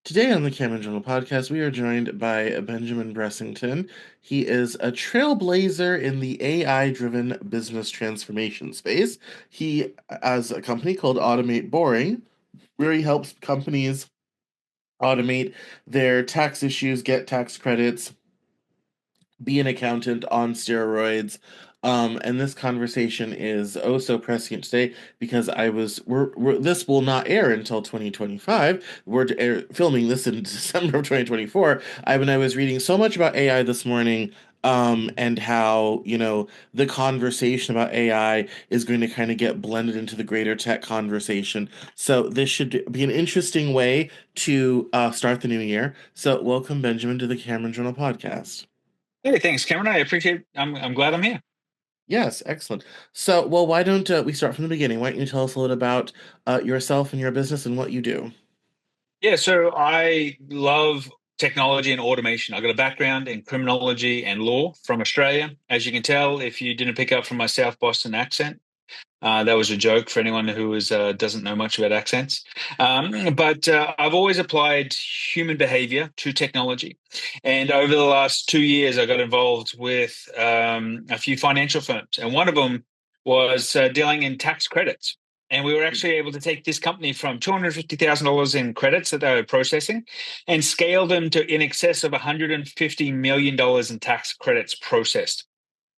Today on the Cameron Journal podcast, we are joined by Benjamin Bressington. He is a trailblazer in the AI-driven business transformation space. He has a company called Automate Boring, where he helps companies automate their tax issues, get tax credits, be an accountant on steroids. And this conversation is oh so prescient today because this will not air until 2025. Filming this in December of 2024. I was reading so much about AI this morning, and how, the conversation about AI is going to kind of get blended into the greater tech conversation. So this should be an interesting way to start the new year. So welcome, Benjamin, to the Cameron Journal podcast. Hey, thanks, Cameron. I appreciate. I'm glad I'm here. Yes, excellent. So, well, why don't we start from the beginning? Why don't you tell us a little about yourself and your business and what you do? Yeah, so I love technology and automation. I got a background in criminology and law from Australia. As you can tell, if you didn't pick up from my South Boston accent, that was a joke for anyone who doesn't know much about accents. But I've always applied human behavior to technology, and over the last 2 years, I got involved with a few financial firms, and one of them was dealing in tax credits. And we were actually able to take this company from $250,000 in credits that they were processing and scale them to in excess of $150 million in tax credits processed.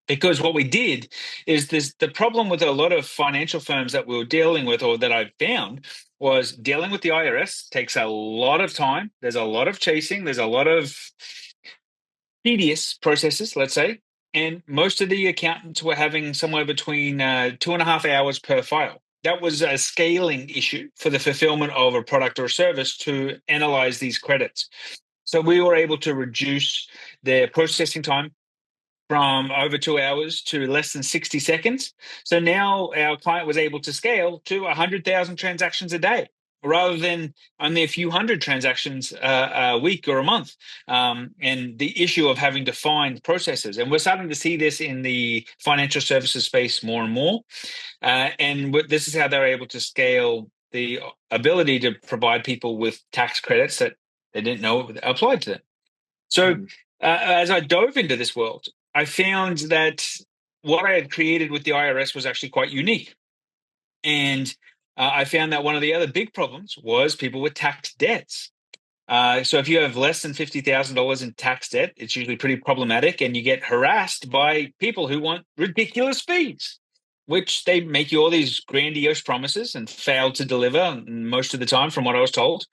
Because what we did is the problem with a lot of financial firms that we were dealing with, or that I found, was dealing with the IRS takes a lot of time. There's a lot of chasing. There's a lot of tedious processes, let's say. And most of the accountants were having somewhere between 2.5 hours per file. That was a scaling issue for the fulfillment of a product or service to analyze these credits. So we were able to reduce their processing time from over 2 hours to less than 60 seconds. So now our client was able to scale to 100,000 transactions a day rather than only a few hundred transactions a week or a month. And the issue of having to find processes. And we're starting to see this in the financial services space more and more. And this is how they're able to scale the ability to provide people with tax credits that they didn't know applied to them. So Mhm. as I dove into this world, I found that what I had created with the IRS was actually quite unique. And I found that one of the other big problems was people with tax debts. So if you have less than $50,000 in tax debt, it's usually pretty problematic, and you get harassed by people who want ridiculous fees, which they make you all these grandiose promises and fail to deliver most of the time, from what I was told.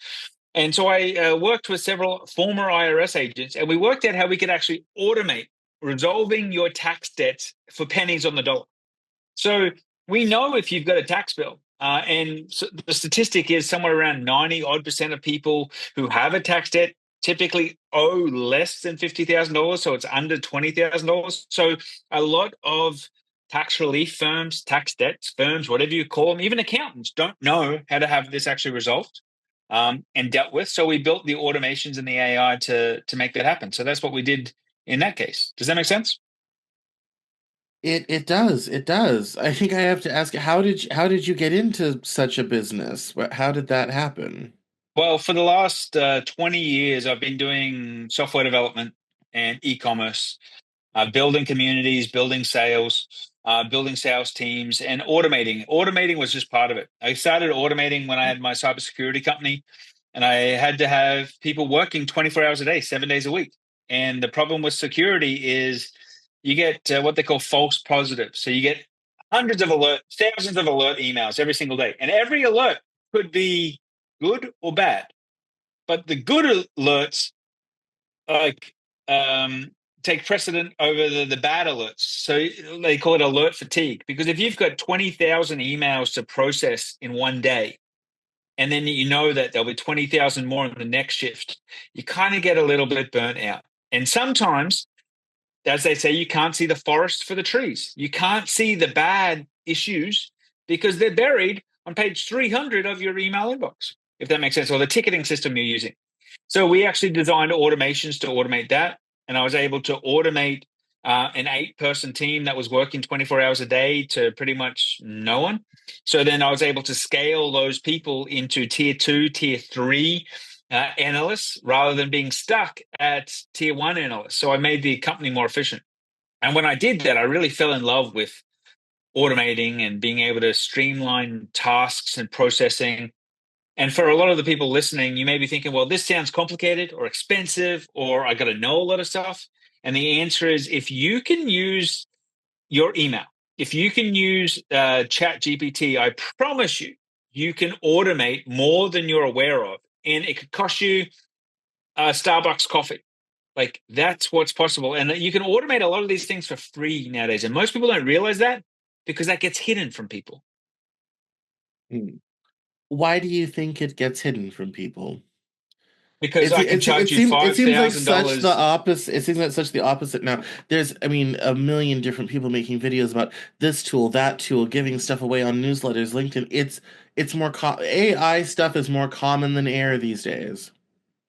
And so I worked with several former IRS agents, and we worked out how we could actually automate resolving your tax debts for pennies on the dollar. So we know if you've got a tax bill, and so the statistic is somewhere around 90 odd percent of people who have a tax debt typically owe less than $50,000. So it's under $20,000. So a lot of tax relief firms, tax debts firms, whatever you call them, even accountants don't know how to have this actually resolved and dealt with. So we built the automations and the AI to make that happen. So that's what we did in that case. Does that make sense? It does. I think I have to ask, how did you get into such a business? How did that happen? Well, for the last 20 years, I've been doing software development and e-commerce, building communities, building sales teams, and automating. Automating was just part of it. I started automating when I had my cybersecurity company, and I had to have people working 24 hours a day, 7 days a week. And the problem with security is you get what they call false positives. So you get thousands of alert emails every single day, and every alert could be good or bad. But the good alerts like take precedent over the bad alerts. So they call it alert fatigue, because if you've got 20,000 emails to process in one day, and then you know that there'll be 20,000 more in the next shift, you kind of get a little bit burnt out. And sometimes, as they say, you can't see the forest for the trees. You can't see the bad issues because they're buried on page 300 of your email inbox, if that makes sense, or the ticketing system you're using. So we actually designed automations to automate that. And I was able to automate an 8-person team that was working 24 hours a day to pretty much no one. So then I was able to scale those people into tier 2, tier 3 analysts rather than being stuck at tier one analysts. So I made the company more efficient. And when I did that, I really fell in love with automating and being able to streamline tasks and processing. And for a lot of the people listening, you may be thinking, well, this sounds complicated or expensive, or I got to know a lot of stuff. And the answer is if you can use your email, if you can use Chat GPT, I promise you, you can automate more than you're aware of. And it could cost you a Starbucks coffee. Like that's what's possible. And you can automate a lot of these things for free nowadays. And most people don't realize that because that gets hidden from people. Hmm. Why do you think it gets hidden from people? Because I can charge you It five seems like thousand such the dollars opposite. It seems like such the opposite now. There's, I mean, a million different people making videos about this tool, that tool, giving stuff away on newsletters, LinkedIn. It's more AI stuff is more common than air these days.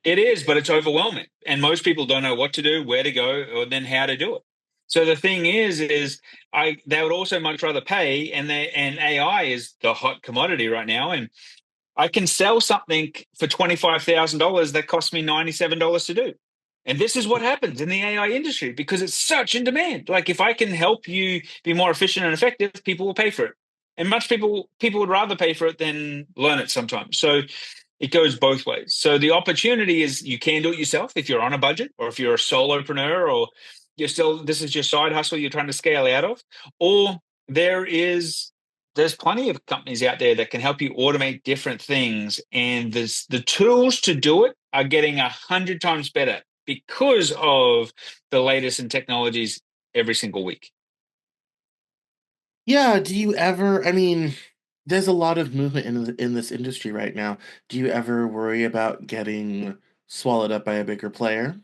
It is, but it's overwhelming, and most people don't know what to do, where to go, or then how to do it. So the thing is they would also much rather pay, and AI is the hot commodity right now, and I can sell something for $25,000 that cost me $97 to do. And this is what happens in the AI industry because it's such in demand. Like if I can help you be more efficient and effective, people will pay for it. And much people would rather pay for it than learn it sometimes. So it goes both ways. So the opportunity is you can do it yourself if you're on a budget or if you're a solopreneur or you're still this is your side hustle you're trying to scale out of, or there is there's plenty of companies out there that can help you automate different things, and the tools to do it are getting 100 times better because of the latest in technologies every single week. Yeah, do you ever, I mean, there's a lot of movement in this industry right now. Do you ever worry about getting swallowed up by a bigger player?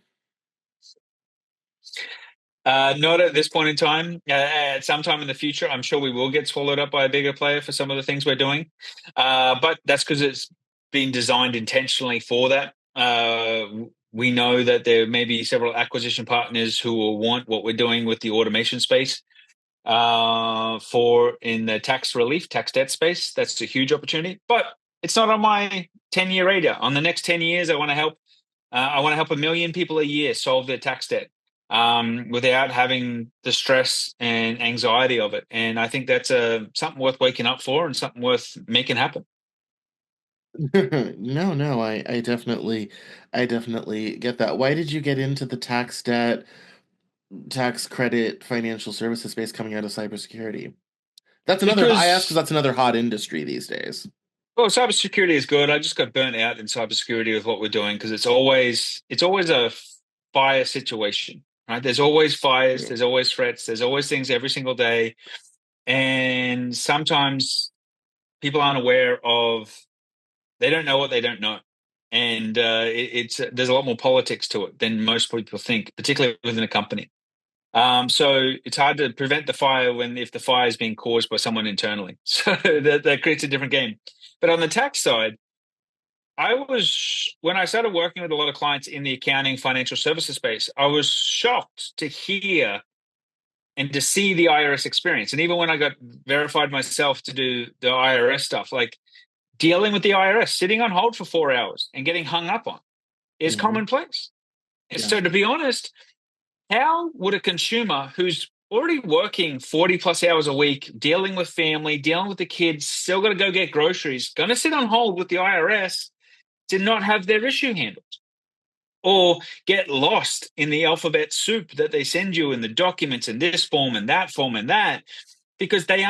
Not at this point in time. At some time in the future, I'm sure we will get swallowed up by a bigger player for some of the things we're doing. But that's because it's been designed intentionally for that. We know that there may be several acquisition partners who will want what we're doing with the automation space for in the tax relief, tax debt space. That's a huge opportunity, but it's not on my 10-year radar. On the next 10 years, I want to help. I want to help 1 million people a year solve their tax debt without having the stress and anxiety of it. And I think that's something worth waking up for and something worth making happen. No, no, I definitely get that. Why did you get into the tax debt, tax credit, financial services space coming out of cybersecurity? I ask because Because that's another hot industry these days. well, cybersecurity is good. I just got burnt out in cybersecurity with what we're doing because it's always a fire situation, right? There's always fires, True. there's always threats, there's always things every single day, and sometimes people aren't aware of they don't know what they don't know, and it's there's a lot more politics to it than most people think, particularly within a company. So it's hard to prevent the fire when if the fire is being caused by someone internally. So that creates a different game. But on the tax side, I was when I started working with a lot of clients in the accounting financial services space, I was shocked to hear and to see the IRS experience. And even when I got verified myself to do the IRS stuff, like dealing with the IRS, sitting on hold for 4 hours and getting hung up on is Hmm. commonplace. Yeah. So to be honest, how would a consumer who's already working 40 plus hours a week, dealing with family, dealing with the kids, still got to go get groceries, going to sit on hold with the IRS to not have their issue handled? Or get lost in the alphabet soup that they send you in the documents in this form and that form and that, because they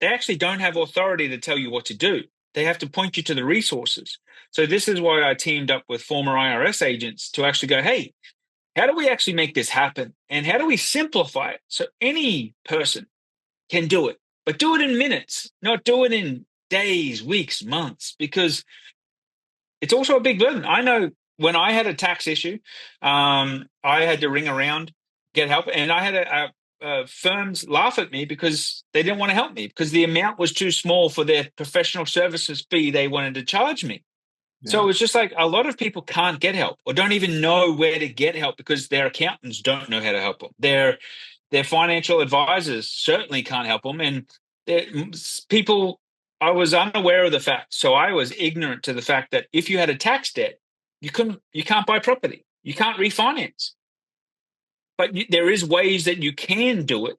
actually don't have authority to tell you what to do. They have to point you to the resources. So this is why I teamed up with former IRS agents to actually go, hey, how do we actually make this happen? And how do we simplify it so any person can do it, but do it in minutes, not do it in days, weeks, months, because it's also a big burden. I know when I had a tax issue, I had to ring around, get help, and I had firms laugh at me because they didn't want to help me because the amount was too small for their professional services fee they wanted to charge me. So Yeah. it's just like a lot of people can't get help or don't even know where to get help because their accountants don't know how to help them. Their financial advisors certainly can't help them, and people. I was unaware of the fact, so I was ignorant to the fact that if you had a tax debt, You can't buy property. You can't refinance. But there is ways that you can do it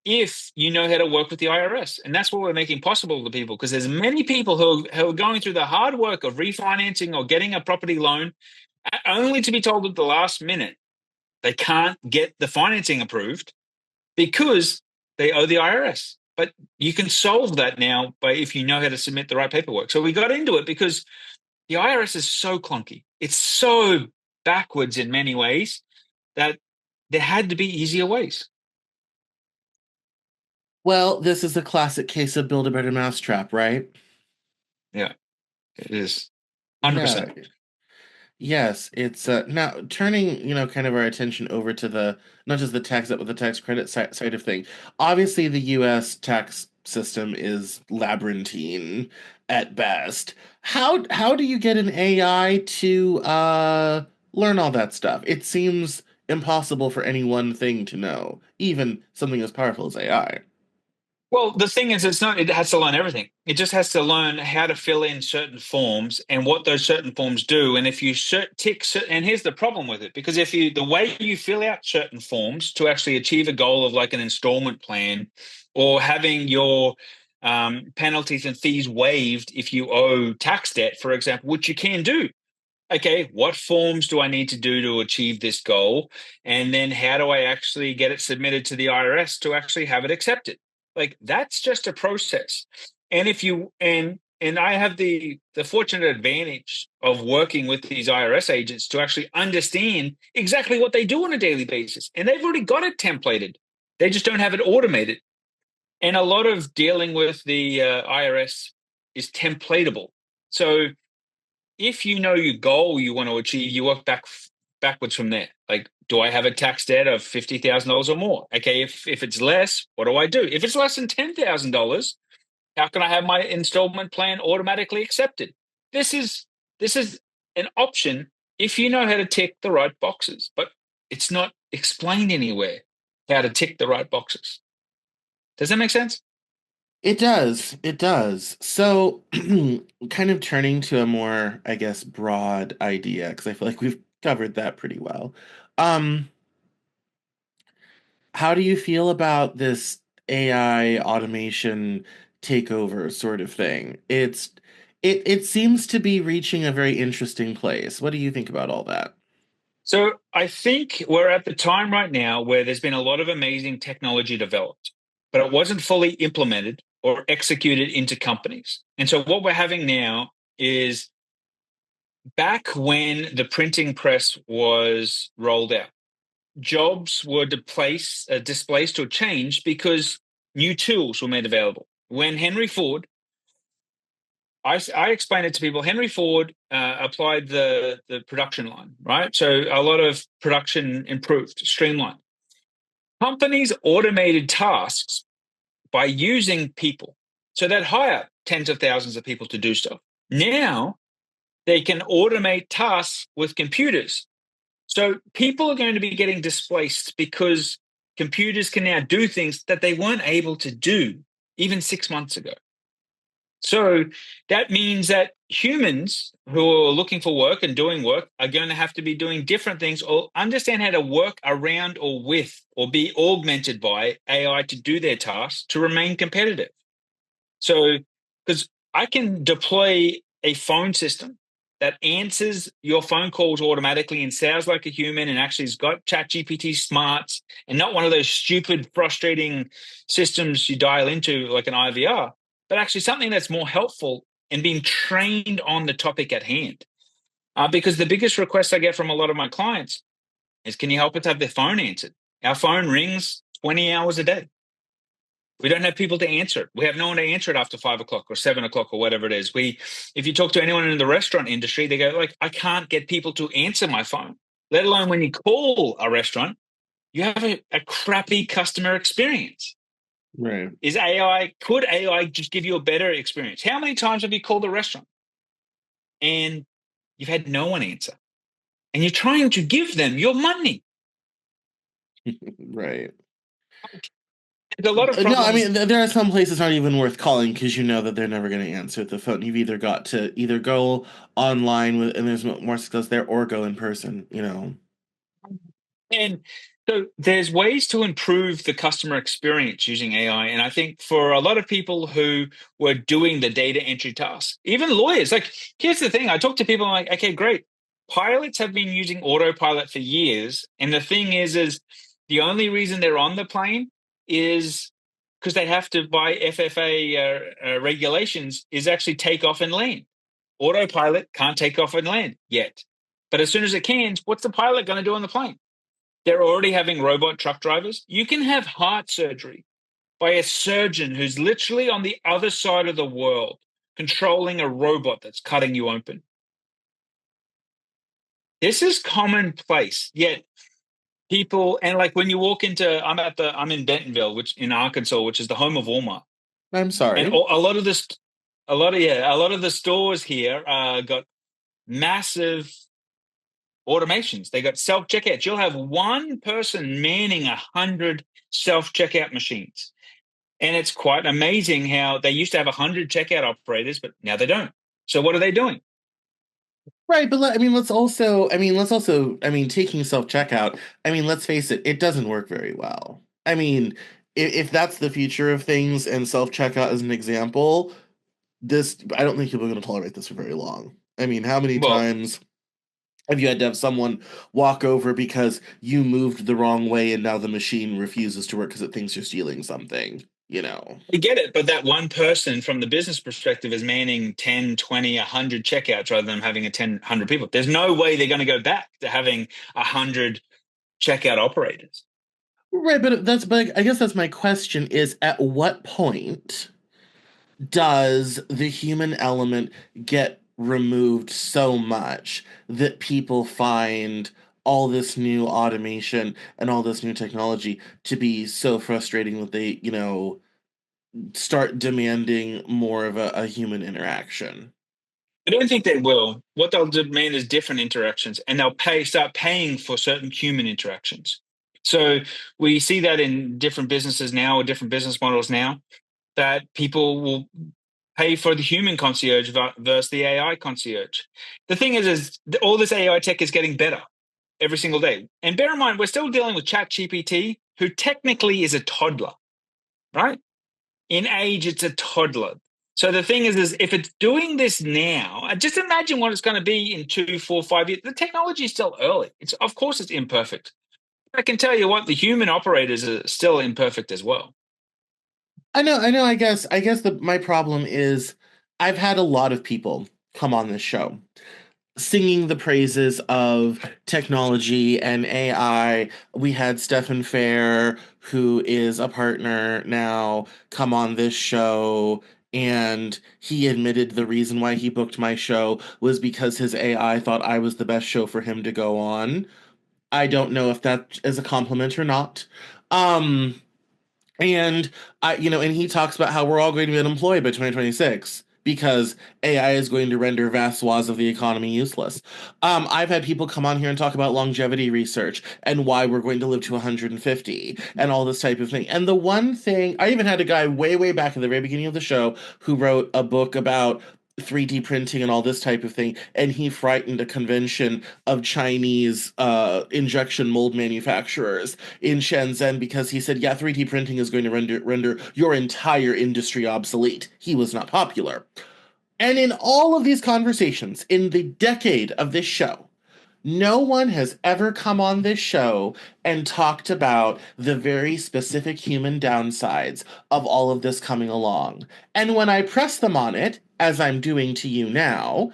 if you know how to work with the IRS. And that's what we're making possible to people, because there's many people who are going through the hard work of refinancing or getting a property loan only to be told at the last minute they can't get the financing approved because they owe the IRS. But you can solve that now by if you know how to submit the right paperwork. So we got into it because the IRS is so clunky. It's so backwards in many ways that there had to be easier ways. Well, this is a classic case of build a better mousetrap, right? Yeah, it is Yeah. 100%. Yes, it's now turning, kind of our attention over to the not just the tax but the tax credit side of thing. Obviously, the US tax system is labyrinthine at best. How do you get an AI to learn all that stuff? It seems impossible for any one thing to know, even something as powerful as AI. Well, the thing is, it's not, it has to learn everything. It just has to learn how to fill in certain forms and what those certain forms do. And if you and here's the problem with it, because the way you fill out certain forms to actually achieve a goal of like an installment plan or having your penalties and fees waived if you owe tax debt, for example, which you can do. Okay, what forms do I need to do to achieve this goal? And then how do I actually get it submitted to the IRS to actually have it accepted? Like that's just a process. And if you and I have the fortunate advantage of working with these IRS agents to actually understand exactly what they do on a daily basis. And they've already got it templated. They just don't have it automated. And a lot of dealing with the IRS is templatable. So if you know your goal you want to achieve, you work backwards from there. Like, do I have a tax debt of $50,000 or more? Okay, if it's less, what do I do? If it's less than $10,000, how can I have my installment plan automatically accepted? This is this is an option if you know how to tick the right boxes, but it's not explained anywhere how to tick the right boxes. Does that make sense? It does. It does. So, kind of turning to a more, I guess, broad idea, because I feel like we've covered that pretty well. Um, how do you feel about this AI automation takeover sort of thing? It seems to be reaching a very interesting place. What do you think about all that? So I think we're at the time right now where there's been a lot of amazing technology developed, but it wasn't fully implemented or executed into companies. And so what we're having now is back when the printing press was rolled out, jobs were displaced or changed because new tools were made available. When Henry Ford, I explain it to people. Henry Ford applied the production line, right? So a lot of production improved, streamlined. Companies automated tasks by using people. So they'd hire tens of thousands of people to do stuff. Now they can automate tasks with computers. So people are going to be getting displaced because computers can now do things that they weren't able to do even 6 months ago. So that means that humans who are looking for work and doing work are going to have to be doing different things or understand how to work around or with or be augmented by AI to do their tasks to remain competitive. So, because I can deploy a phone system that answers your phone calls automatically and sounds like a human and actually has got ChatGPT smarts and not one of those stupid, frustrating systems you dial into like an IVR, but actually something that's more helpful and being trained on the topic at hand. Because the biggest request I get from a lot of my clients is, can you help us have their phone answered? Our phone rings 20 hours a day. We don't have people to answer it. We have no one to answer it after 5 o'clock or 7 o'clock or whatever it is. If you talk to anyone in the restaurant industry, they go like, I can't get people to answer my phone, let alone when you call a restaurant, you have a crappy customer experience. Right. Could AI just give you a better experience? How many times have you called a restaurant and you've had no one answer and you're trying to give them your money? Right. There's a lot of No, I problems. mean there are some places not even worth calling because you know that they're never going to answer the phone. You've either got to either go online with and there's more success there, or go in person. You know. And so there's ways to improve the customer experience using AI. And I think for a lot of people who were doing the data entry tasks, even lawyers, like here's the thing. I talk to people, I'm like, okay, great. Pilots have been using autopilot for years. And the thing is the only reason they're on the plane is because they have to, by FFA regulations, is actually take off and land. Autopilot can't take off and land yet. But as soon as it can, what's the pilot going to do on the plane? They're already having robot truck drivers. You can have heart surgery by a surgeon who's literally on the other side of the world controlling a robot that's cutting you open. This is commonplace, yet people, and like when you walk into, I'm in Bentonville, which in Arkansas, which is the home of Walmart. I'm And sorry. a lot of this, a lot of the stores here got massive automations. They got self checkouts. You'll have one person manning 100 self checkout machines. And it's quite amazing how they used to have 100 checkout operators, but now they don't. So what are they doing? Right, but taking self-checkout, let's face it, it doesn't work very well. If that's the future of things and self-checkout is an example, I don't think people are going to tolerate this for very long. How many Well, times have you had to have someone walk over because you moved the wrong way and now the machine refuses to work because it thinks you're stealing something, you know? I get it, but that one person from the business perspective is manning 10, 20, 100 checkouts rather than having 100 people. There's no way they're going to go back to having 100 checkout operators. Right, but I guess that's my question is at what point does the human element get removed so much that people find all this new automation and all this new technology to be so frustrating that they, start demanding more of a human interaction? I don't think they will. What they'll demand is different interactions, and they'll start paying for certain human interactions. So we see that in different businesses now, or different business models now, that people will pay for the human concierge versus the AI concierge. The thing is all this AI tech is getting better every single day. And bear in mind, we're still dealing with ChatGPT, who technically is a toddler, right? In age, it's a toddler. So the thing is if it's doing this now, just imagine what it's going to be in 2, 4, 5 years. The technology is still early. It's of course it's imperfect. I can tell you what, the human operators are still imperfect as well. I know, I guess my problem is I've had a lot of people come on this show singing the praises of technology and AI. We had Stefan Fair, who is a partner now, come on this show, and he admitted the reason why he booked my show was because his AI thought I was the best show for him to go on. I don't know if that is a compliment or not. Um, and he talks about how we're all going to be unemployed by 2026 because AI is going to render vast swaths of the economy useless. I've had people come on here and talk about longevity research and why we're going to live to 150 and all this type of thing. And the one thing, I even had a guy way, way back at the very beginning of the show who wrote a book about 3D printing and all this type of thing, and he frightened a convention of Chinese injection mold manufacturers in Shenzhen because he said, yeah, 3D printing is going to render your entire industry obsolete. He was not popular. And in all of these conversations, in the decade of this show, no one has ever come on this show and talked about the very specific human downsides of all of this coming along. And when I press them on it, as I'm doing to you now,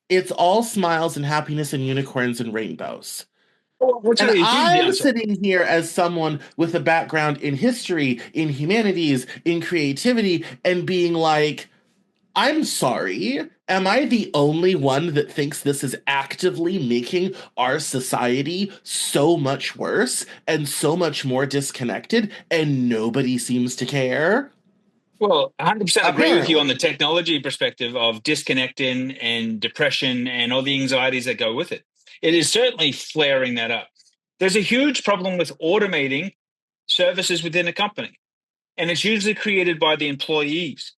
it's all smiles and happiness and unicorns and rainbows. I'll And tell you, here's the I'm answer. sitting here as someone with a background in history, in humanities, in creativity, and being like, I'm sorry. Am I the only one that thinks this is actively making our society so much worse and so much more disconnected, and nobody seems to care? Well, 100% agree with you on the Apparently. technology perspective of disconnecting and depression and all the anxieties that go with it. It is certainly flaring that up. There's a huge problem with automating services within a company. And it's usually created by the employees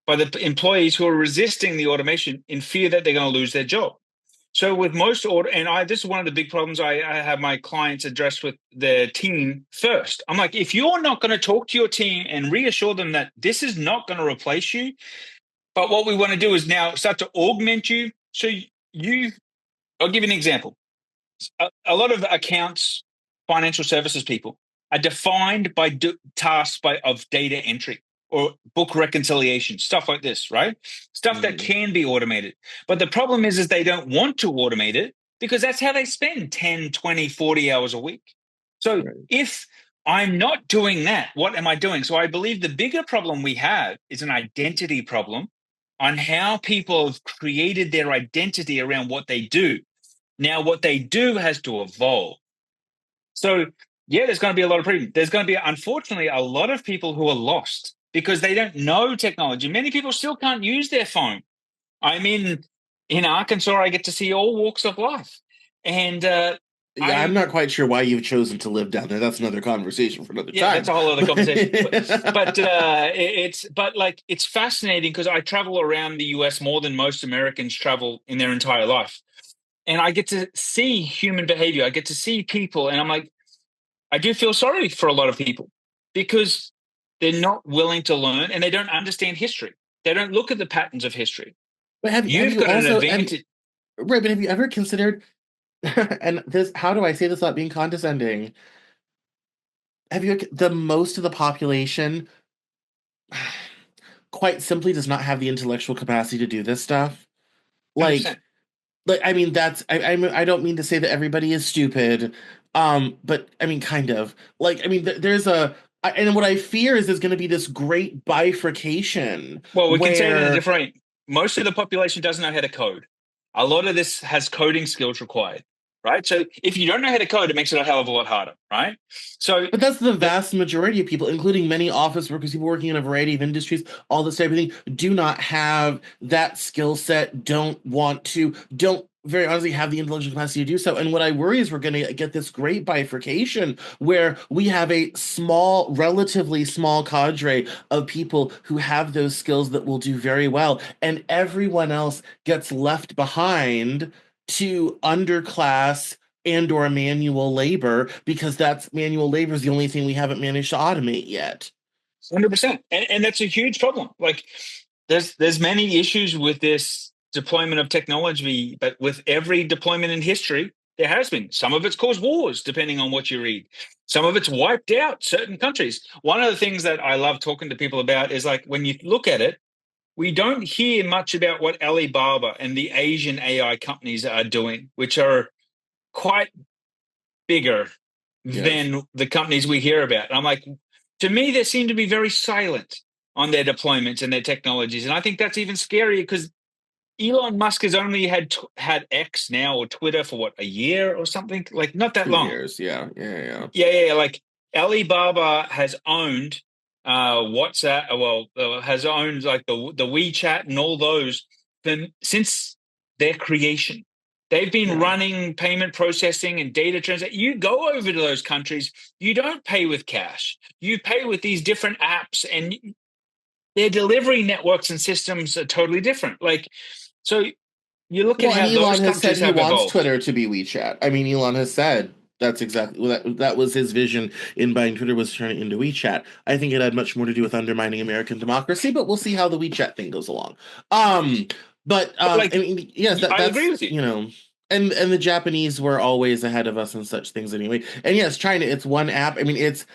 who are resisting the automation in fear that they're going to lose their job. So with most order, and this is one of the big problems I have my clients address with their team first. I'm like, if you're not going to talk to your team and reassure them that this is not going to replace you, but what we want to do is now start to augment you. So I'll give you an example. A lot of accounts, financial services people are defined by tasks of data entry or book reconciliation, stuff like this, right? Stuff that Mhm. can be automated. But the problem is they don't want to automate it because that's how they spend 10, 20, 40 hours a week. So Right. if I'm not doing that, what am I doing? So I believe the bigger problem we have is an identity problem on how people have created their identity around what they do. Now, what they do has to evolve. So, yeah, there's going to be a lot of people. There's going to be, unfortunately, a lot of people who are lost because they don't know technology. Many people still can't use their phone. I'm in Arkansas. I get to see all walks of life, and Yeah, I'm I not quite sure why you've chosen to live down there. That's another conversation for another yeah, that's time. a whole other But conversation. It's fascinating because I travel around the U.S. more than most Americans travel in their entire life, and I get to see human behavior. I get to see people, and I'm like, I do feel sorry for a lot of people because they're not willing to learn and they don't understand history. They don't look at the patterns of history. have You've you got an also have you, advantage. right? But have you ever considered and this? How do I say this without being condescending? Have you the most of the population quite simply does not have the intellectual capacity to do this stuff? Like 100%. I mean that's I don't mean to say that everybody is stupid, but I mean kind of like I mean there's and what I fear is there's going to be this great bifurcation Well, we can say it in a where different way. Most of the population doesn't know how to code. A lot of this has coding skills required, right? So if you don't know how to code, it makes it a hell of a lot harder, right? So but that's the the vast majority of people, including many office workers, people working in a variety of industries, all this type of thing, do not have that skill set, don't very honestly have the intellectual capacity to do so. And what I worry is we're going to get this great bifurcation where we have a small, relatively small cadre of people who have those skills that will do very well, and everyone else gets left behind to underclass and or manual labor because that's manual labor is the only thing we haven't managed to automate yet. 100%. And that's a huge problem. Like there's many issues with this deployment of technology, but with every deployment in history, there has been. Some of it's caused wars, depending on what you read. Some of it's wiped out certain countries. One of the things that I love talking to people about is like when you look at it, we don't hear much about what Alibaba and the Asian AI companies are doing, which are quite bigger Yes. than the companies we hear about. And I'm like, to me, they seem to be very silent on their deployments and their technologies. And I think that's even scarier because Elon Musk has only had X now or Twitter for what, a year or something? Like not that 2 long. years. Yeah. Yeah. Yeah. Yeah. Like Alibaba has owned WhatsApp, has owned like the WeChat and all those since their creation. They've been Yeah. running payment processing and data transaction. You go over to those countries, you don't pay with cash. You pay with these different apps, and their delivery networks and systems are totally different. Like, so you look at Well, and how those Elon has said countries he have wants evolved. Twitter to be WeChat. I mean, Elon has said that's exactly that was his vision in buying Twitter was turning it into WeChat. I think it had much more to do with undermining American democracy, but we'll see how the WeChat thing goes along. Um, But I like, mean, yes, I agree that's with you. and the Japanese were always ahead of us in such things anyway. And yes, China, it's one app. I mean, it's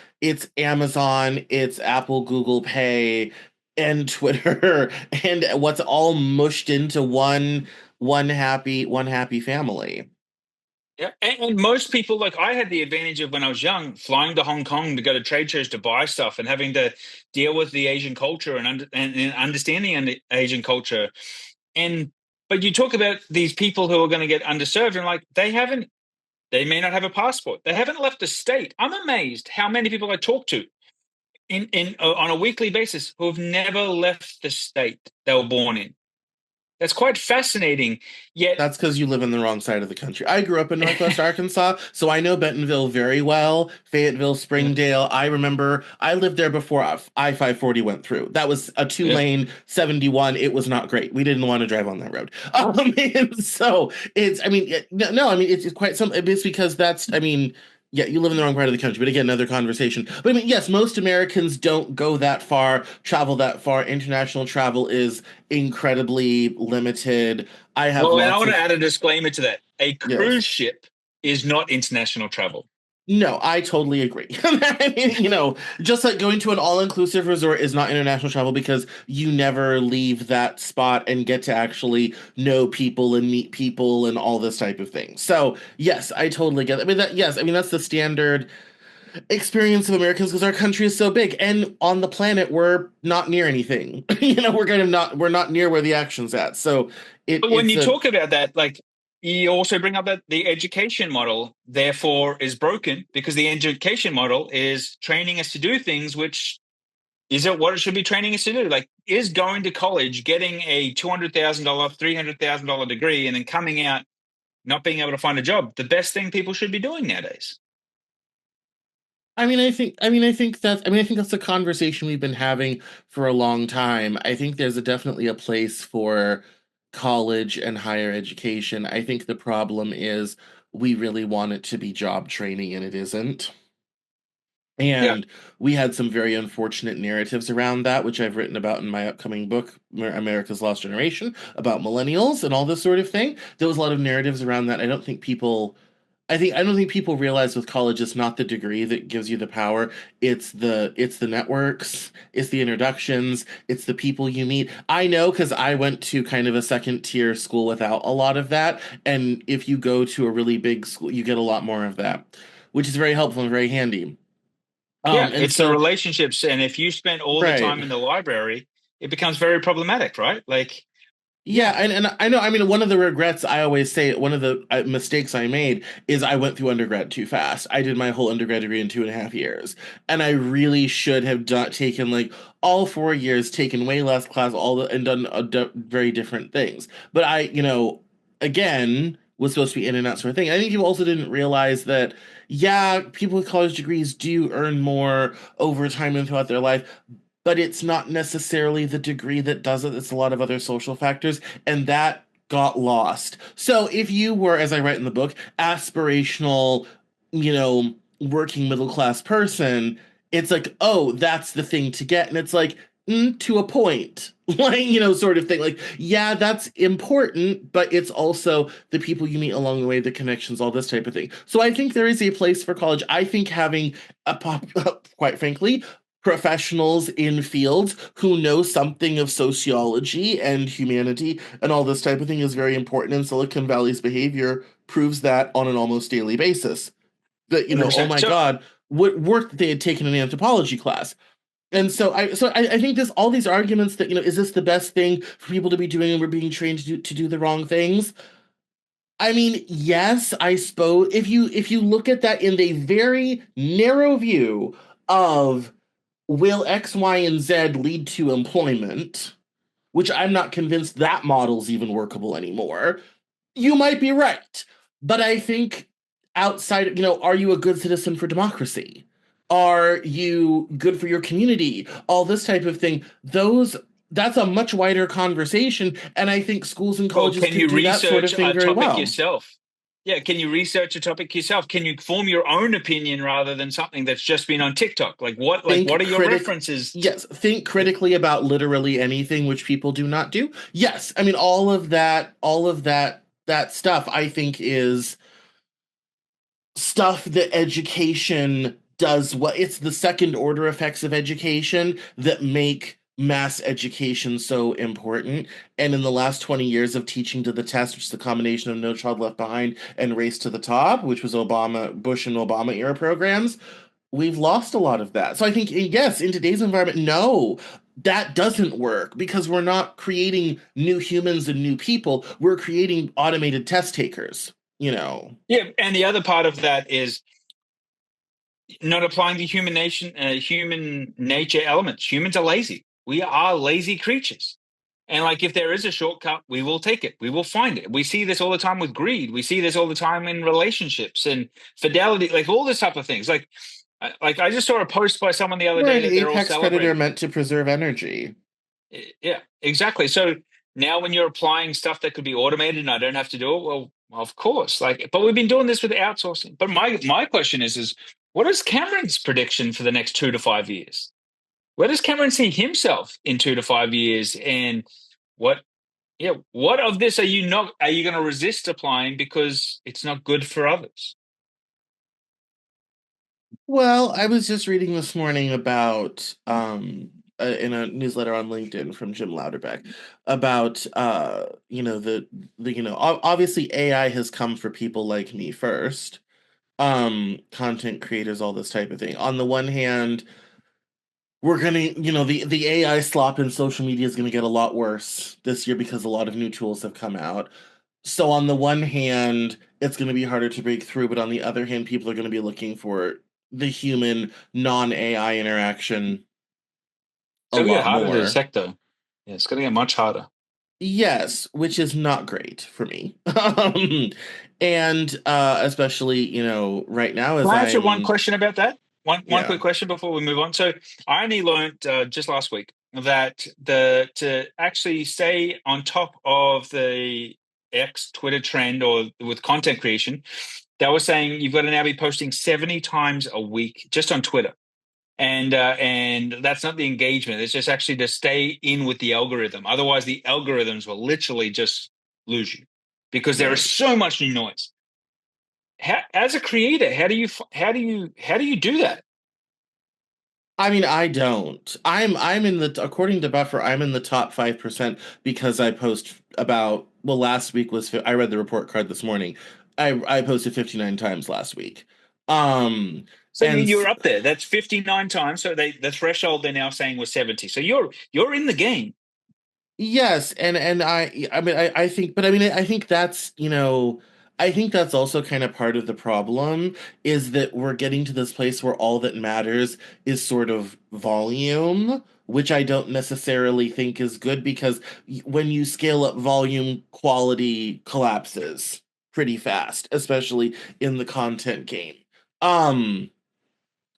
Amazon, it's Apple, Google Pay, and Twitter, and what's all mushed into one happy family. Yeah, and most people, like I had the advantage of when I was young, flying to Hong Kong to go to trade shows to buy stuff and having to deal with the Asian culture and understanding the Asian culture. And but you talk about these people who are going to get underserved, and like they may not have a passport, they haven't left the state. I'm amazed how many people I talk to in on a weekly basis who have never left the state they were born in. That's quite fascinating. Yet, That's because you live in the wrong side of the country. I grew up in Northwest Arkansas, so I know Bentonville very well. Fayetteville, yeah, Springdale. I remember I lived there before I-540 went through. That was a two yeah. lane 71. It was not great. We didn't want to drive on that road. And so it's, I mean, no, I mean, it's quite some, it's because that's, I mean, yeah, you live in the wrong part of the country, but again, another conversation. But I mean, yes, most Americans don't go that far, travel that far. International travel is incredibly limited. I have Well, and I lots want to of add a disclaimer to that. A cruise yes. ship is not international travel. No, I totally agree. I mean, just like going to an all-inclusive resort is not international travel because you never leave that spot and get to actually know people and meet people and all this type of thing. So, yes, I totally get it. I mean that yes, I mean that's the standard experience of Americans because our country is so big and on the planet we're not near anything. We're not near where the action's at. So, But when it's you a talk about that, like you also bring up that the education model, therefore, is broken because the education model is training us to do things which is it what it should be training us to do? Like, is going to college, getting a $200,000, $300,000 degree, and then coming out not being able to find a job the best thing people should be doing nowadays? I think that's a conversation we've been having for a long time. I think there's definitely a place for college and higher education. I think the problem is we really want it to be job training and it isn't. Yeah, And we had some very unfortunate narratives around that, which I've written about in my upcoming book, America's Lost Generation, about millennials and all this sort of thing. There was a lot of narratives around that. I don't think people realize with college it's not the degree that gives you the power. It's the networks, it's the introductions, it's the people you meet. I know because I went to kind of a second tier school without a lot of that. And if you go to a really big school, you get a lot more of that, which is very helpful and very handy. yeah, And it's the so relationships, and if you spend all the right. time in the library, it becomes very problematic, right? Like, Yeah, yeah, and I know, I mean, one of the regrets I always say, one of the mistakes I made is I went through undergrad too fast. I did my whole undergrad degree in 2.5 years, and I really should have taken like all 4 years, taken way less class, and done very different things. But again, was supposed to be in and out sort of thing. I think people also didn't realize that, yeah, people with college degrees do earn more over time and throughout their life, but it's not necessarily the degree that does it. It's a lot of other social factors, and that got lost. So if you were, as I write in the book, aspirational, working middle class person, it's like, oh, that's the thing to get. And it's like, to a point, like, sort of thing. Like, yeah, that's important, but it's also the people you meet along the way, the connections, all this type of thing. So I think there is a place for college. I think having quite frankly, professionals in fields who know something of sociology and humanity and all this type of thing is very important. And Silicon Valley's behavior proves that on an almost daily basis. That, oh 100%. my So, God, what work that they had taken an anthropology class. And I think this all these arguments that, is this the best thing for people to be doing and we're being trained to do the wrong things? I mean, yes, I suppose if you look at that in a very narrow view of will X, Y, and Z lead to employment, which I'm not convinced that model's even workable anymore, you might be right. But I think outside, are you a good citizen for democracy? Are you good for your community? All this type of thing. That's a much wider conversation. And I think schools and well, colleges can could you do that sort of research thing a very topic well. yourself? Yeah, can you research a topic yourself? Can you form your own opinion rather than something that's just been on TikTok? What Think are your critic references? Yes, think Yeah, critically about literally anything, which people do not do. Yes, I mean all of that stuff I think is stuff that education does. What It's the second order effects of education that make mass education so important. And in the last 20 years of teaching to the test, which is the combination of No Child Left Behind and Race to the Top, which was Bush and Obama era programs, we've lost a lot of that. So I think, yes, in today's environment, no, that doesn't work because we're not creating new humans and new people. We're creating automated test takers, you know. yeah. And the other part of that is not applying the human nature elements. Humans are lazy. We are lazy creatures. And like, if there is a shortcut, we will take it. We will find it. We see this all the time with greed. We see this all the time in relationships and fidelity, like all this type of things. Like I just saw a post by someone the other We're day an that they're all apex predator celebrating. meant to preserve energy. Yeah, exactly. So now when you're applying stuff that could be automated and I don't have to do it, well, of course. Like, but we've been doing this with outsourcing. But my question is what is Cameron's prediction for the next 2 to 5 years? Where does Cameron see himself in 2 to 5 years? And what what of this are you going to resist applying because it's not good for others? Well, I was just reading this morning about in a newsletter on LinkedIn from Jim Louderbeck about obviously AI has come for people like me first, content creators, all this type of thing. On the one hand, we're gonna, the AI slop in social media is gonna get a lot worse this year because a lot of new tools have come out. So on the one hand, it's gonna be harder to break through, but on the other hand, people are gonna be looking for the human non-AI interaction It's a going to get lot harder to more. detect, though. Yeah, it's going to get much harder. Yes, which is not great for me. And especially, right now Can as I ask you one I'm question about that? One yeah, quick question before we move on. So I only learned just last week that the to actually stay on top of the X Twitter trend or with content creation, they were saying you've got to now be posting 70 times a week just on Twitter. And that's not the engagement. It's just actually to stay in with the algorithm. Otherwise, the algorithms will literally just lose you because there is right. so much new noise. As a creator, how do you do that? I mean, I don't. I'm in the according to Buffer, I'm in the top 5% because I post about well, last week was I read the report card this morning. I posted 59 times last week. Um So and you're up there. That's 59 times. So the threshold they're now saying was 70. So you're in the game. Yes, and I mean I think but I mean I think that's, I think that's also kind of part of the problem is that we're getting to this place where all that matters is sort of volume, which I don't necessarily think is good because when you scale up volume, quality collapses pretty fast, especially in the content game. Um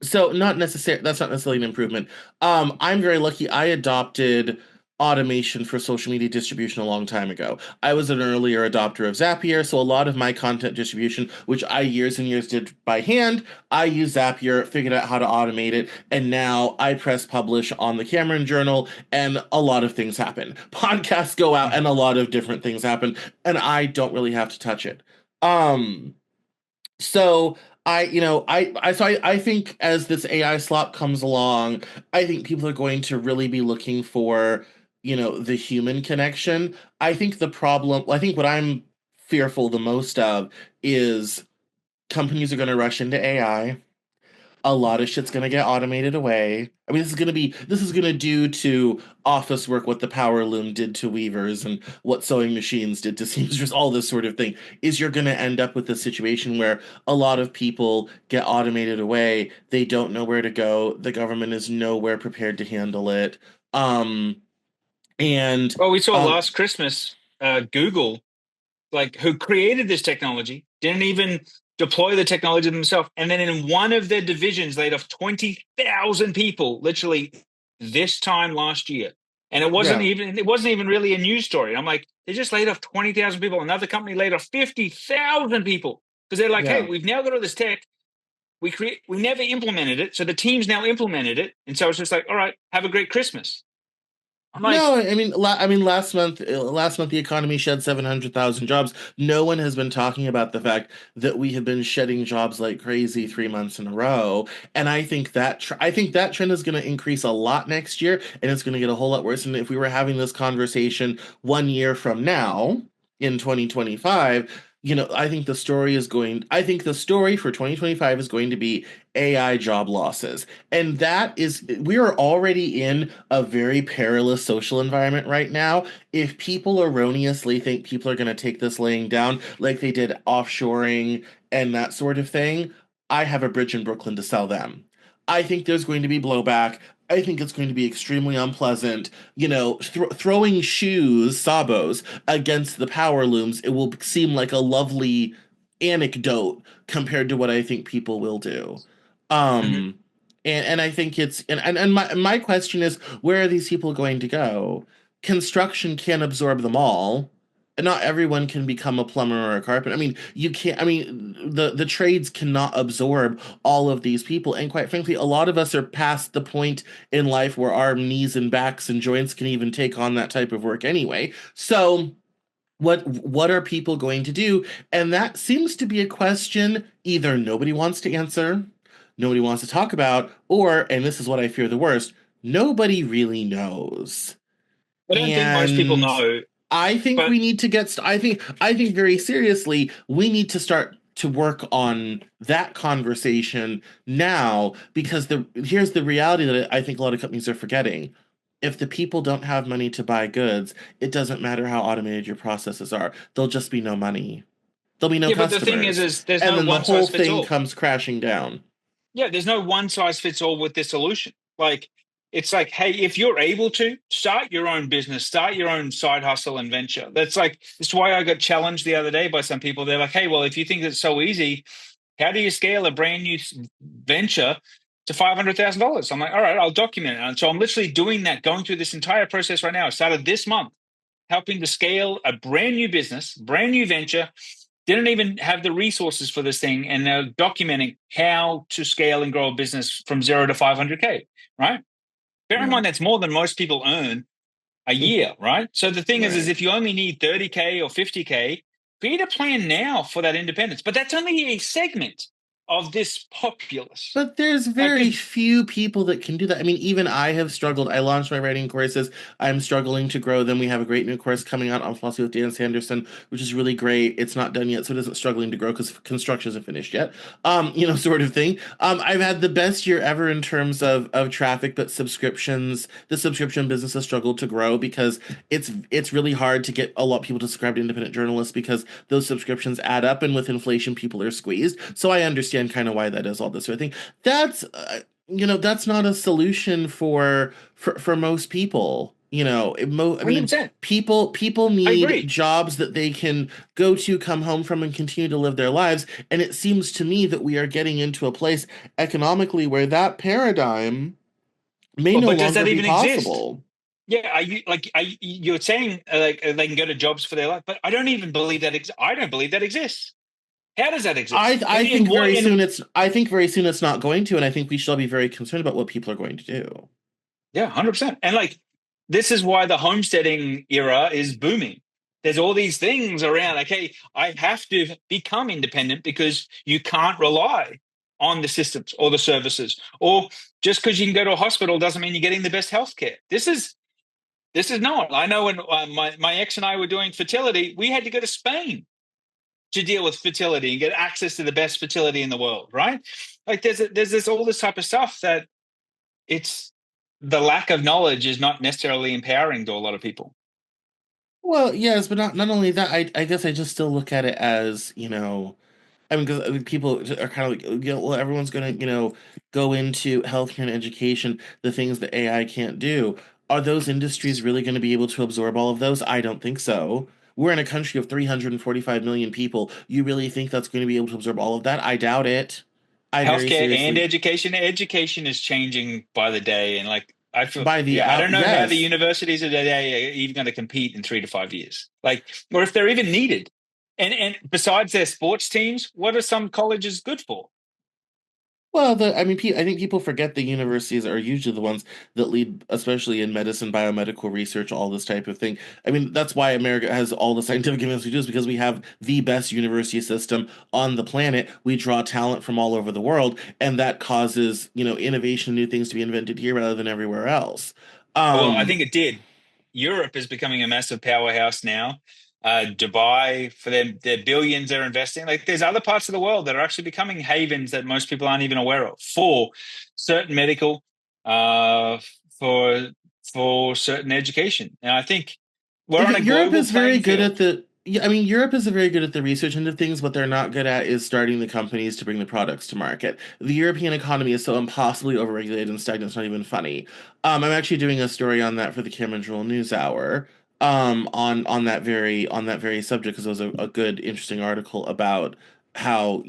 so not necessarily that's not necessarily an improvement. I'm very lucky. I adopted automation for social media distribution a long time ago. I was an earlier adopter of Zapier, so a lot of my content distribution, which I years and years did by hand, I use Zapier, figured out how to automate it, and now I press publish on the Cameron Journal, and a lot of things happen. Podcasts go out, and a lot of different things happen, and I don't really have to touch it. Um, so I think as this AI slop comes along, I think people are going to really be looking for, the human connection. I think what I'm fearful the most of is companies are going to rush into AI. A lot of shit's gonna get automated away. I mean, this is gonna do to office work what the power loom did to weavers and what sewing machines did to seamsters, all this sort of thing. Is you're gonna end up with a situation where a lot of people get automated away. They don't know where to go. The government is nowhere prepared to handle it. Um, and Well, we saw um, last Christmas, Google, like who created this technology, didn't even deploy the technology themselves, and then in one of their divisions laid off 20,000 people, literally this time last year. And yeah, it wasn't even really a news story. I'm like, they just laid off 20,000 people. Another company laid off 50,000 people because they're like, hey, yeah. we've now got all this tech. We never implemented it, so the team's now implemented it, and so it's just like, all right, have a great Christmas. I'm like, No, I mean, last month the economy shed 700,000 jobs. No one has been talking about the fact that we have been shedding jobs like crazy 3 months in a row, and I think that trend is going to increase a lot next year, and it's going to get a whole lot worse. And if we were having this conversation 1 year from now, in 2025, I think the story for 2025 is going to be AI job losses. And we are already in a very perilous social environment right now. If people erroneously think people are going to take this laying down like they did offshoring and that sort of thing, I have a bridge in Brooklyn to sell them. I think there's going to be blowback. I think it's going to be extremely unpleasant. Throwing shoes, sabos, against the power looms, it will seem like a lovely anecdote compared to what I think people will do. Mhm. Um, and I think and my question is, where are these people going to go? Construction can't absorb them all. And not everyone can become a plumber or a carpenter. I mean, you can't, I mean, the trades cannot absorb all of these people. And quite frankly, a lot of us are past the point in life where our knees and backs and joints can even take on that type of work anyway. So what are people going to do? And that seems to be a question either nobody wants to answer, nobody wants to talk about, or, and this is what I fear the worst, nobody really knows. I don't think most people And know, I think but we need to I think very seriously, we need to start to work on that conversation now because the here's the reality that I think a lot of companies are forgetting. If the people don't have money to buy goods, it doesn't matter how automated your processes are. There'll just be no money. There'll be no yeah, but the thing customers. is there's And no then the one whole size fits thing all. comes crashing down. Yeah, there's no one size fits all with this solution. Like, it's like, hey, if you're able to start your own business, start your own side hustle and venture. That's why I got challenged the other day by some people. They're like, hey, well, if you think it's so easy, how do you scale a brand new venture to $500,000? I'm like, all right, I'll document it. And so I'm literally doing that, going through this entire process right now. I started this month helping to scale a brand new business, brand new venture. Didn't even have the resources for this thing, and they're documenting how to scale and grow a business from 0 to 500K, right? Bear in Yeah. mind that's more than most people earn a year, right? So the thing is Right. if you only need 30K or 50K, create a plan now for that independence. But that's only a segment of this populace. But there's very Because few people that can do that. I mean, even I have struggled. I launched my writing courses. I'm struggling to grow them. We have a great new course coming out on philosophy with Dan Sanderson, which is really great. It's not done yet, so it isn't struggling to grow because construction isn't finished yet. Sort of thing. I've had the best year ever in terms of traffic, but the subscription business has struggled to grow because it's really hard to get a lot of people to subscribe to independent journalists because those subscriptions add up, and with inflation, people are squeezed. So I understand kind of why that is all this sort of thing. That's not a solution for most people. I mean, 100%, people I need agree. jobs that they can go to, come home from, and continue to live their lives. And it seems to me that we are getting into a place economically where that paradigm may Well, no but does longer that be even exist? possible. Yeah, you're saying they can go to jobs for their life, but I don't even believe that. I don't believe that exists. How does that I exist? I think very soon it's not going to, and I think we shall be very concerned about what people are going to do. Yeah, 100%. And like, this is why the homesteading era is booming. There's all these things around. Like, hey, I have to become independent because you can't rely on the systems or the services, or just because you can go to a hospital doesn't mean you're getting the best healthcare. This is not. I know when my ex and I were doing fertility, we had to go to Spain to deal with fertility and get access to the best fertility in the world, right? Like, there's this all this type of stuff that it's the lack of knowledge is not necessarily empowering to a lot of people. Well, yes, but not only that. I guess I just still look at it as, I mean, because people are kind of like, well, everyone's going to, go into healthcare and education, the things that AI can't do. Are those industries really going to be able to absorb all of those? I don't think so. We're in a country of 345 million people. You really think that's going to be able to absorb all of that? I doubt it. I very Healthcare and seriously, education is changing by the day, and like I feel, by the yeah, I out, don't know how the yes. universities of today are even going to compete in 3 to 5 years, like, or if they're even needed. And besides their sports teams, what are some colleges good for? Well, I mean, I think people forget the universities are usually the ones that lead, especially in medicine, biomedical research, all this type of thing. I mean, that's why America has all the scientific advances we do, is because we have the best university system on the planet. We draw talent from all over the world, and that causes, innovation, new things to be invented here rather than everywhere else. Well, I Um, think it did. Europe is becoming a massive powerhouse now. Dubai, for their billions they're investing. Like, there's other parts of the world that are actually becoming havens that most people aren't even aware of for certain medical, uh, for certain education. And I think we're on a Europe global is very playing good at field. Yeah, I mean, Europe is very good at the research end of things. What they're not good at is starting the companies to bring the products to market. The European economy is so impossibly overregulated and stagnant, it's not even funny. I'm actually doing a story on that for the Cameron Journal News Hour, on that very subject because it was a good, interesting article about how,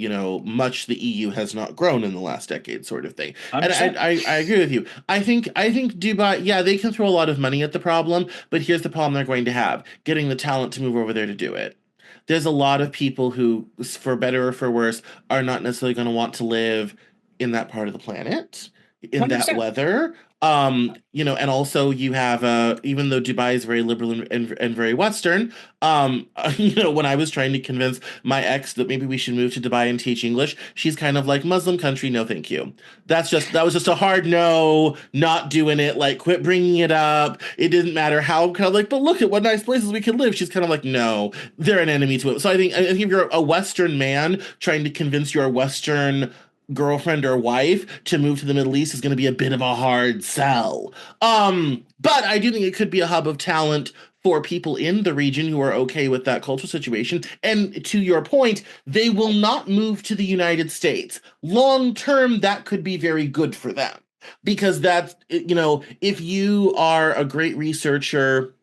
much the EU has not grown in the last decade, sort of thing. And I, 100%. I, I agree with you. I think Dubai, yeah, they can throw a lot of money at the problem, but here's the problem they're going to have: getting the talent to move over there to do it. There's a lot of people who, for better or for worse, are not necessarily going to want to live in that part of the planet, in that 100%. weather. And also you have, even though Dubai is very liberal and very Western, when I was trying to convince my ex that maybe we should move to Dubai and teach English, she's kind of like, Muslim country, no, thank you. That was just a hard no, not doing it. Like, quit bringing it up. It didn't matter how, kind of like, but look at what nice places we could live. She's kind of like, no, they're an enemy to it. So I think if you're a Western man trying to convince your Western girlfriend or wife to move to the Middle East is going to be a bit of a hard sell. But I do think it could be a hub of talent for people in the region who are okay with that cultural situation. And to your point, they will not move to the United States. Long term, that could be very good for them because if you are a great researcher,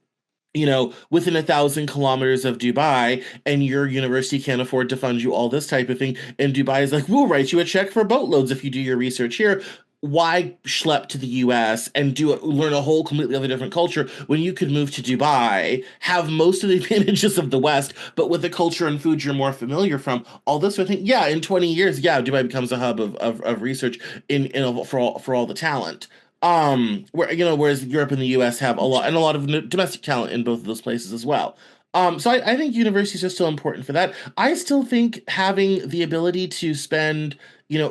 within 1,000 kilometers of Dubai, and your university can't afford to fund you all this type of thing, and Dubai is like, we'll write you a check for boatloads if you do your research here. Why schlep to the US and learn a whole completely other different culture when you could move to Dubai, have most of the advantages of the West, but with the culture and food you're more familiar from? All this sort of thing. Yeah, in 20 years, yeah, Dubai becomes a hub of research for all the talent. Whereas Europe and the US have a lot of domestic talent in both of those places as well. So I think universities are still important for that. I still think having the ability to spend,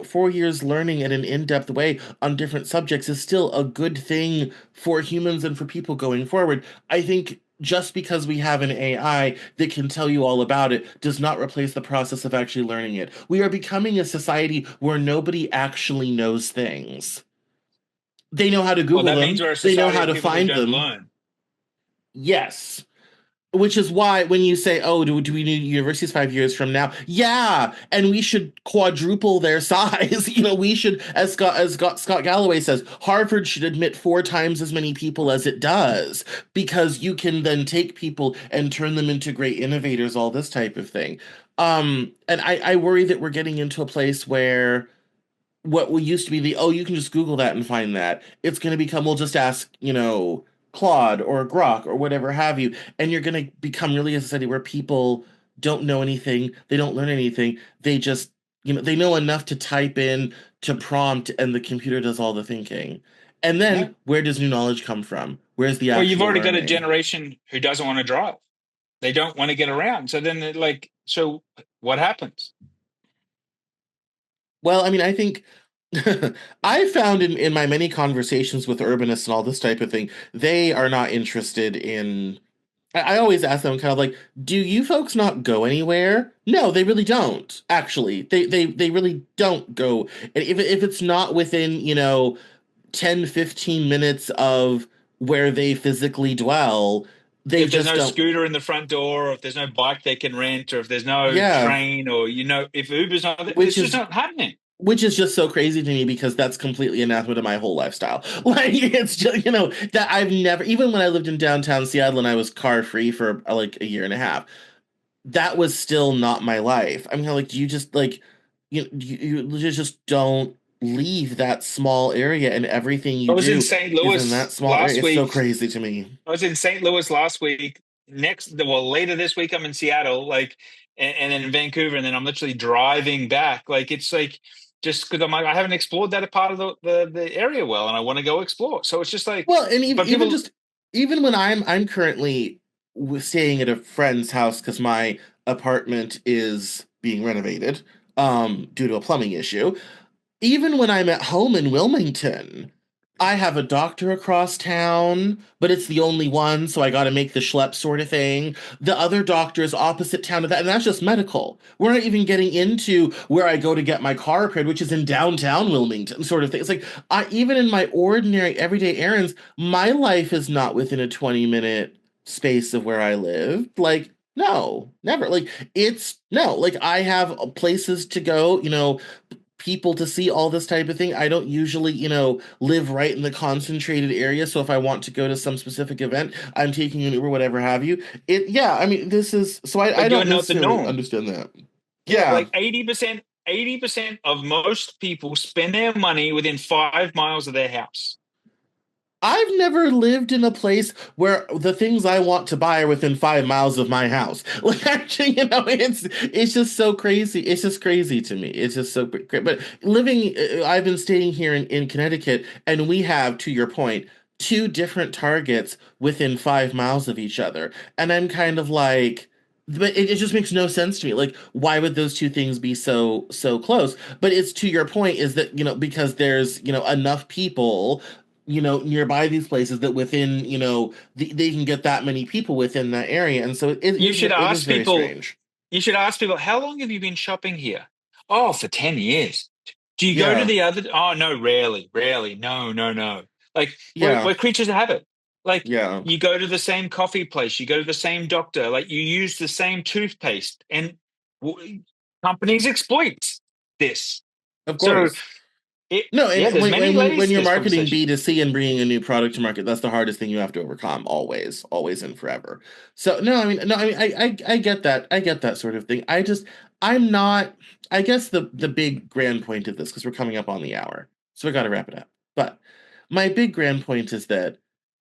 4 years learning in an in-depth way on different subjects is still a good thing for humans and for people going forward. I think just because we have an AI that can tell you all about it does not replace the process of actually learning it. We are becoming a society where nobody actually knows things. They know how to Well, Google that means them. we're a They know society how of to people who find don't them. learn. Yes. Which is why when you say, oh, do we need universities 5 years from now? Yeah. And we should quadruple their size. We should, Scott Galloway says, Harvard should admit 4 times as many people as it does, because you can then take people and turn them into great innovators, all this type of thing. And I worry that we're getting into a place where what we used to be you can just Google that and find that. It's going to become, we'll just ask, Claude or Grok or whatever have you. And you're going to become really a society where people don't know anything. They don't learn anything. They just, they know enough to type in to prompt, and the computer does all the thinking. And Yeah. then where does new knowledge come from? Where's the Well, you've actual already got a learning? generation who doesn't want to drive. They don't want to get around. So then, so what happens? Well, I mean, I think I found in my many conversations with urbanists and all this type of thing, they are not interested in. I always ask them kind of like, do you folks not go anywhere? No, they really don't. Actually, they really don't go. And if it's not within, 10, 15 minutes of where they physically dwell, they If there's just no don't. scooter in the front door, or if there's no bike they can rent, or if there's no Yeah, train, or if Uber's not there, which it's just is not happening. which is just so crazy to me because that's completely anathema to my whole lifestyle. Like, it's just, that I've never, even when I lived in downtown Seattle and I was car free for like a year and a half, that was still not my life. I'm kind of like, do you just like, you just don't leave that small area, and everything I you was in do St. is in that Louis small area. last It's so week. crazy to me. I was in St. Louis last week. Later this week, I'm in Seattle, and then in Vancouver, and then I'm literally driving back. Like, it's like, just because I haven't explored that part of the area well, and I want to go explore. So it's just like, Well, and even but even people, just even when I'm currently staying at a friend's house because my apartment is being renovated due to a plumbing issue. Even when I'm at home in Wilmington, I have a doctor across town, but it's the only one, so I got to make the schlep sort of thing. The other doctor is opposite town of that, and that's just medical. We're not even getting into where I go to get my car repaired, which is in downtown Wilmington, sort of thing. It's like, even in my ordinary everyday errands, my life is not within a 20-minute space of where I live. Like, No, never. Like it's no, like I have places to go, people to see, all this type of thing. I don't usually, live right in the concentrated area. So if I want to go to some specific event, I'm taking an Uber, whatever have you. Yeah, I mean, this is so I But you're don't not the necessarily norm. understand that. Yeah, Yeah. like 80% of most people spend their money within 5 miles of their house. I've never lived in a place where the things I want to buy are within 5 miles of my house. Like actually, it's just so crazy. It's just crazy to me. It's just so great. But I've been staying here in Connecticut, and we have, to your point, two different Targets within 5 miles of each other, and I'm kind of like. But it just makes no sense to me. Like, why would those two things be so close? But it's to your point, is that, because there's, enough people nearby these places that within, they can get that many people within that area. And so You should it is ask very people, strange. how long have you been shopping here? Oh, for 10 years. Do you go to Yeah. the other? Oh, no, rarely, rarely. No, no, no. Like Yeah. we're creatures of habit. Like Yeah. you go to the same coffee place, you go to the same doctor, like you use the same toothpaste, and companies exploit this. Of So course. No, yeah, and there's many when layers to you're this marketing conversation. B2C and bringing a new product to market, that's the hardest thing you have to overcome, always, always and forever. So I get that. I get that sort of thing. I'm not. I guess the big grand point of this, because we're coming up on the hour, so we got to wrap it up. But my big grand point is that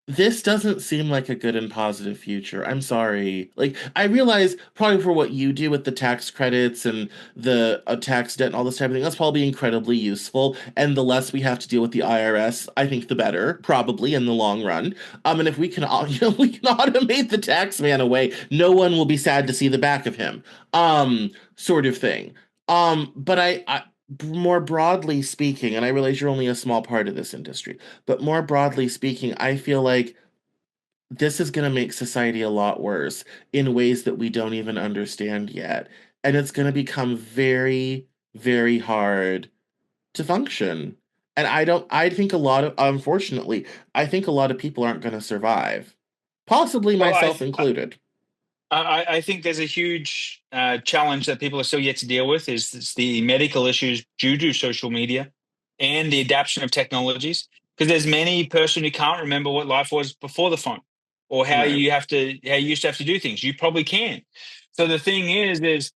this doesn't seem like a good and positive future. I'm sorry. Like, I realize probably for what you do with the tax credits and the tax debt and all this type of thing, that's probably incredibly useful. And the less we have to deal with the IRS, I think the better, probably in the long run. And if we can, we can automate the tax man away, no one will be sad to see the back of him. Sort of thing. But more broadly speaking, and I realize you're only a small part of this industry, but more broadly speaking, I feel like this is going to make society a lot worse in ways that we don't even understand yet. And it's going to become very, very hard to function. And I think unfortunately, I think a lot of people aren't going to survive, possibly Well, myself included. I think there's a huge challenge that people are still yet to deal with is the medical issues due to social media and the adaptation of technologies. Because there's many person who can't remember what life was before the phone or Right. how you used to have to do things. You probably can. So the thing is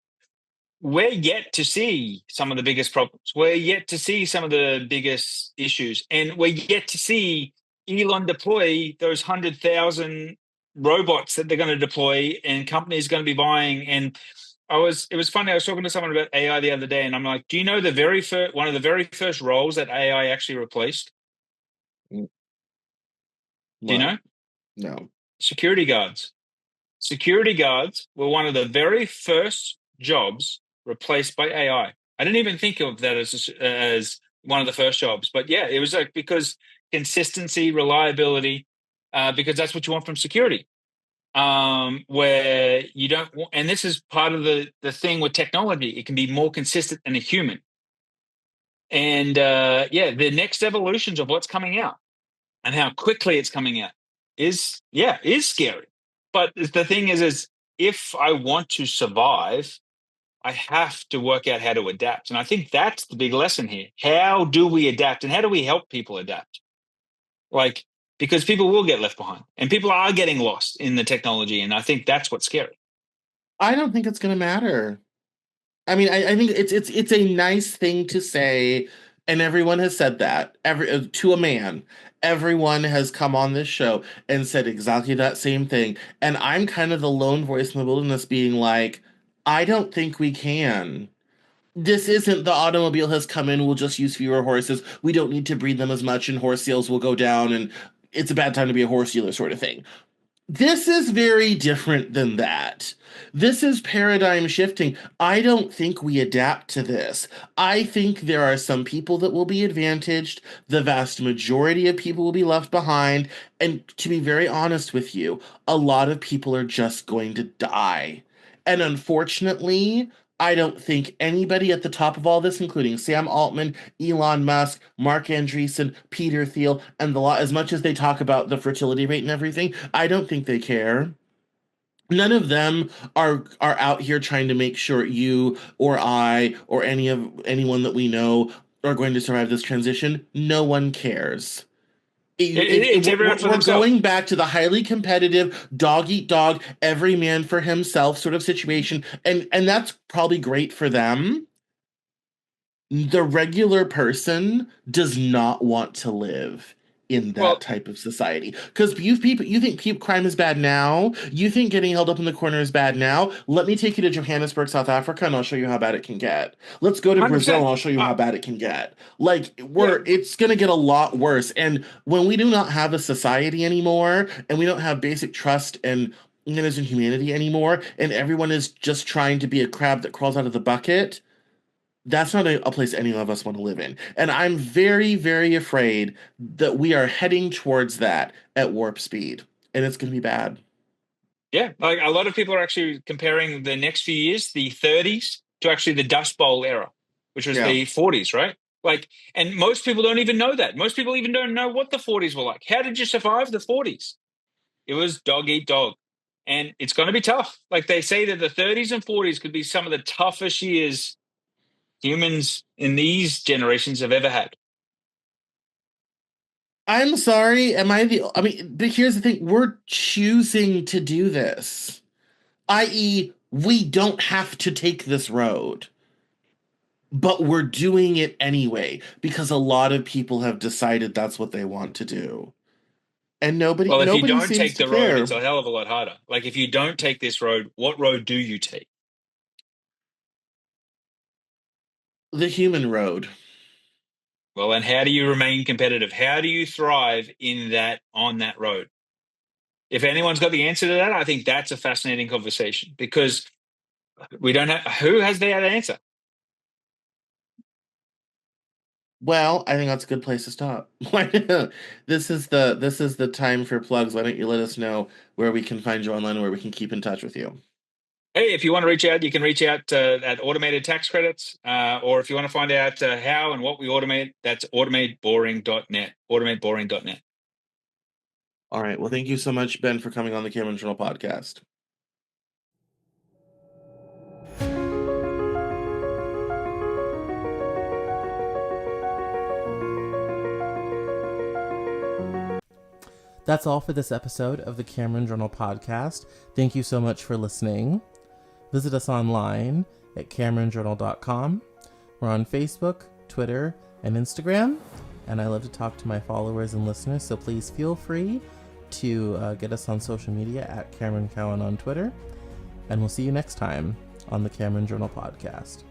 we're yet to see some of the biggest problems. We're yet to see some of the biggest issues, and we're yet to see Elon deploy those 100,000 robots that they're going to deploy, and companies going to be buying. And it was funny. I was talking to someone about AI the other day, and I'm like, do you know the very first one of the very first roles that AI actually replaced? Mm, Do you what? know? No. Security guards. Security guards were one of the very first jobs replaced by AI. I didn't even think of that as one of the first jobs, but yeah, it was like because consistency, reliability, because that's what you want from security. Where you don't, and this is part of the thing with technology, it can be more consistent than a human. And yeah, the next evolutions of what's coming out and how quickly it's coming out is scary. But the thing is if I want to survive, I have to work out how to adapt. And I think that's the big lesson here. How do we adapt and how do we help people adapt? Like, because people will get left behind and people are getting lost in the technology. And I think that's what's scary. I don't think it's going to matter. I mean, I think it's a nice thing to say, and everyone has said that to a man. Everyone has come on this show and said exactly that same thing, and I'm kind of the lone voice in the wilderness, being like, I don't think we can. This isn't the automobile has come in. We'll just use fewer horses. We don't need to breed them as much, and horse sales will go down, and it's a bad time to be a horse dealer, sort of thing. This is very different than that. This is paradigm shifting. I don't think we adapt to this. I think there are some people that will be advantaged. The vast majority of people will be left behind. And to be very honest with you, a lot of people are just going to die. And unfortunately, I don't think anybody at the top of all this, including Sam Altman, Elon Musk, Mark Andreessen, Peter Thiel, and the lot, as much as they talk about the fertility rate and everything, I don't think they care. None of them are out here trying to make sure you or I or anyone that we know are going to survive this transition. No one cares. It's everyone for We're themselves. going back to the highly competitive dog eat dog, every man for himself sort of situation, and that's probably great for them. The regular person does not want to live in that Well, type of society because you think crime is bad now, you think getting held up in the corner is bad now. Let me take you to Johannesburg, South Africa, and I'll show you how bad it can get. Let's go to Brazil, and 100%. I'll show you how bad it can get. Like, Yeah. it's gonna get a lot worse. And when we do not have a society anymore, and we don't have basic trust and innocent humanity anymore, and everyone is just trying to be a crab that crawls out of the bucket, that's not a place any of us want to live in. And I'm very, very afraid that we are heading towards that at warp speed. And it's going to be bad. Yeah, like a lot of people are actually comparing the next few years, the 30s, to actually the Dust Bowl era, which was Yeah. the 40s, right? Like, and most people don't even know that. Most people even don't know what the 40s were like. How did you survive the 40s? It was dog eat dog. And it's going to be tough. Like they say that the 30s and 40s could be some of the toughest years humans in these generations have ever had. I'm sorry. I mean, but here's the thing, we're choosing to do this, i.e., we don't have to take this road, but we're doing it anyway because a lot of people have decided that's what they want to do. And Well, if you nobody don't seems take to the road, care. it's a hell of a lot harder. Like if you don't take this road, what road do you take? The human road. Well, and how do you remain competitive? How do you thrive in that on that road? If anyone's got the answer to that, I think that's a fascinating conversation because we don't have who has that answer. Well, I think that's a good place to stop. This is the time for plugs. Why don't you let us know where we can find you online, where we can keep in touch with you? Hey, if you want to reach out, you can reach out at automated tax credits, or if you want to find out how and what we automate, that's automateboring.net. Automateboring.net. All right. Well, thank you so much, Ben, for coming on the Cameron Journal podcast. That's all for this episode of the Cameron Journal podcast. Thank you so much for listening. Visit us online at CameronJournal.com. We're on Facebook, Twitter, and Instagram. And I love to talk to my followers and listeners, so please feel free to get us on social media at Cameron Cowan on Twitter. And we'll see you next time on the Cameron Journal podcast.